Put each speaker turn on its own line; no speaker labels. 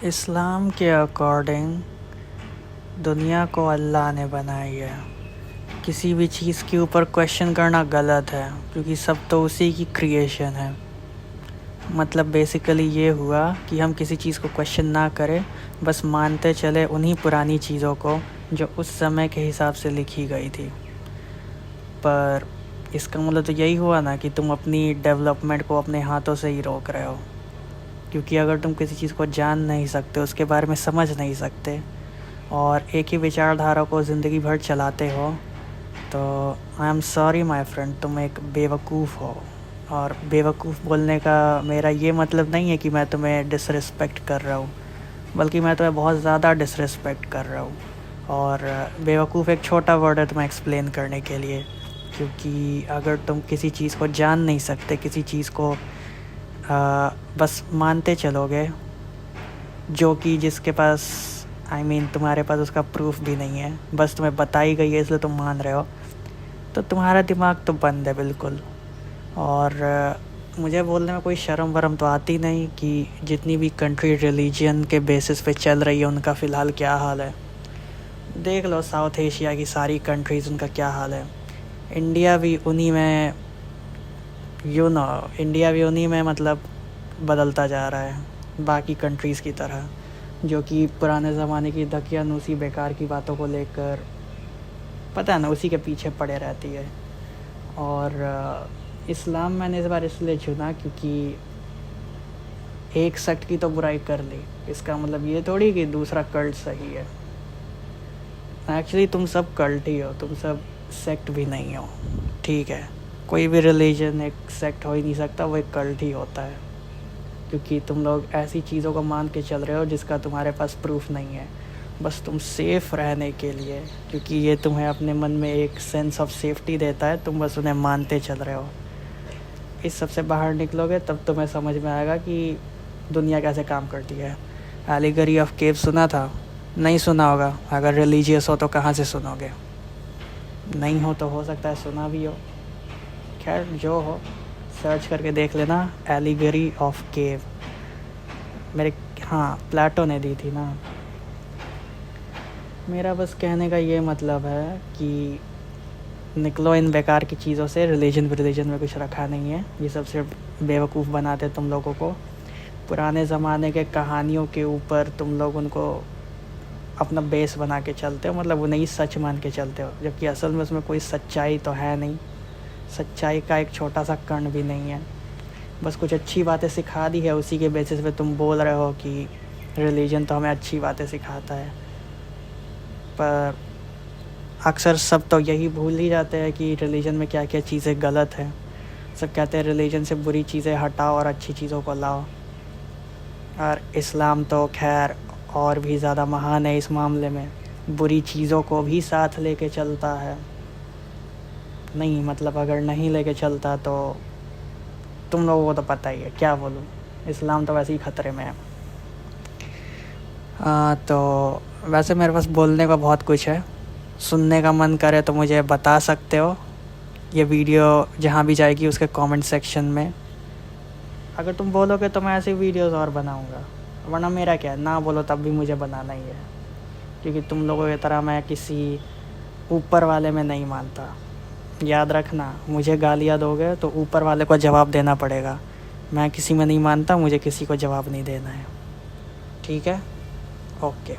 इस्लाम के अकॉर्डिंग दुनिया को अल्लाह ने बनाई है। किसी भी चीज़ के ऊपर क्वेश्चन करना गलत है, क्योंकि सब तो उसी की क्रिएशन है। मतलब बेसिकली ये हुआ कि हम किसी चीज़ को क्वेश्चन ना करें, बस मानते चले उन्हीं पुरानी चीज़ों को जो उस समय के हिसाब से लिखी गई थी। पर इसका मतलब तो यही हुआ ना कि तुम अपनी डेवलपमेंट को अपने हाथों से ही रोक रहे हो, क्योंकि अगर तुम किसी चीज़ को जान नहीं सकते, उसके बारे में समझ नहीं सकते और एक ही विचारधारा को ज़िंदगी भर चलाते हो, तो I am sorry my friend, तुम एक बेवकूफ़ हो। और बेवकूफ़ बोलने का मेरा ये मतलब नहीं है कि मैं तुम्हें डिसरिस्पेक्ट कर रहा हूँ, बल्कि मैं तुम्हें बहुत ज़्यादा डिसरिस्पेक्ट कर रहा हूँ। और बेवकूफ़ एक छोटा वर्ड है तुम्हें एक्सप्लेन करने के लिए, क्योंकि अगर तुम किसी चीज़ को जान नहीं सकते, किसी चीज़ को बस मानते चलोगे, जो कि जिसके पास तुम्हारे पास उसका प्रूफ भी नहीं है, बस तुम्हें बताई गई है इसलिए तुम मान रहे हो, तो तुम्हारा दिमाग तो बंद है बिल्कुल। और मुझे बोलने में कोई शर्म वरम तो आती नहीं कि जितनी भी कंट्री रिलीजन के बेसिस पे चल रही है उनका फ़िलहाल क्या हाल है। देख लो साउथ एशिया की सारी कंट्रीज़, उनका क्या हाल है। इंडिया भी उन्हीं में इंडिया भी उन्हीं में मतलब बदलता जा रहा है बाकी कंट्रीज़ की तरह, जो कि पुराने ज़माने की दकियानूसी बेकार की बातों को लेकर पता है ना उसी के पीछे पड़े रहती है। और इस्लाम मैंने इस बार इसलिए चुना क्योंकि एक सेक्ट की तो बुराई कर ली, इसका मतलब ये थोड़ी कि दूसरा कल्ट सही है। एक्चुअली तुम सब कल्ट ही हो, तुम सब सेक्ट भी नहीं हो, ठीक है। कोई भी रिलीजन एक सेक्ट हो ही नहीं सकता, वो एक कल्ट ही होता है, क्योंकि तुम लोग ऐसी चीज़ों को मान के चल रहे हो जिसका तुम्हारे पास प्रूफ नहीं है, बस तुम सेफ़ रहने के लिए, क्योंकि ये तुम्हें अपने मन में एक सेंस ऑफ सेफ्टी देता है, तुम बस उन्हें मानते चल रहे हो। इस सब से बाहर निकलोगे तब तुम्हें समझ में आएगा कि दुनिया कैसे काम करती है। एलिगरी ऑफ केव सुना था? नहीं सुना होगा। अगर रिलीजियस हो तो कहाँ से सुनोगे, नहीं हो तो हो सकता है सुना भी हो। खैर जो हो, सर्च करके देख लेना एलिगरी ऑफ केव। प्लेटो ने दी थी ना। मेरा बस कहने का ये मतलब है कि निकलो इन बेकार की चीज़ों से। रिलीजन में कुछ रखा नहीं है, ये सब सिर्फ बेवकूफ़ बनाते तुम लोगों को। पुराने ज़माने के कहानियों के ऊपर तुम लोग उनको अपना बेस बना के चलते हो, मतलब उन्हें ही सच मान के चलते हो, जबकि असल में उसमें कोई सच्चाई तो है नहीं। सच्चाई का एक छोटा सा कण भी नहीं है। बस कुछ अच्छी बातें सिखा दी है, उसी के बेसिस पे तुम बोल रहे हो कि रिलीजन तो हमें अच्छी बातें सिखाता है। पर अक्सर सब तो यही भूल ही जाते हैं कि रिलीजन में क्या क्या चीज़ें गलत हैं। सब कहते हैं रिलीजन से बुरी चीज़ें हटाओ और अच्छी चीज़ों को लाओ। और इस्लाम तो खैर और भी ज़्यादा महान है इस मामले में, बुरी चीज़ों को भी साथ लेके चलता है। नहीं मतलब अगर नहीं लेके चलता तो तुम लोगों को तो पता ही है, क्या बोलूँ, इस्लाम तो वैसे ही ख़तरे में है। तो वैसे मेरे पास बोलने का बहुत कुछ है, सुनने का मन करे तो मुझे बता सकते हो। ये वीडियो जहाँ भी जाएगी उसके कमेंट सेक्शन में अगर तुम बोलोगे तो मैं ऐसे वीडियोस और बनाऊँगा, वरना मेरा क्या है, ना बोलो तब भी मुझे बनाना ही है, क्योंकि तुम लोगों की तरह मैं किसी ऊपर वाले में नहीं मानता। याद रखना, मुझे गालियाँ दोगे तो ऊपर वाले को जवाब देना पड़ेगा। मैं किसी में नहीं मानता, मुझे किसी को जवाब नहीं देना है, ठीक है? ओके।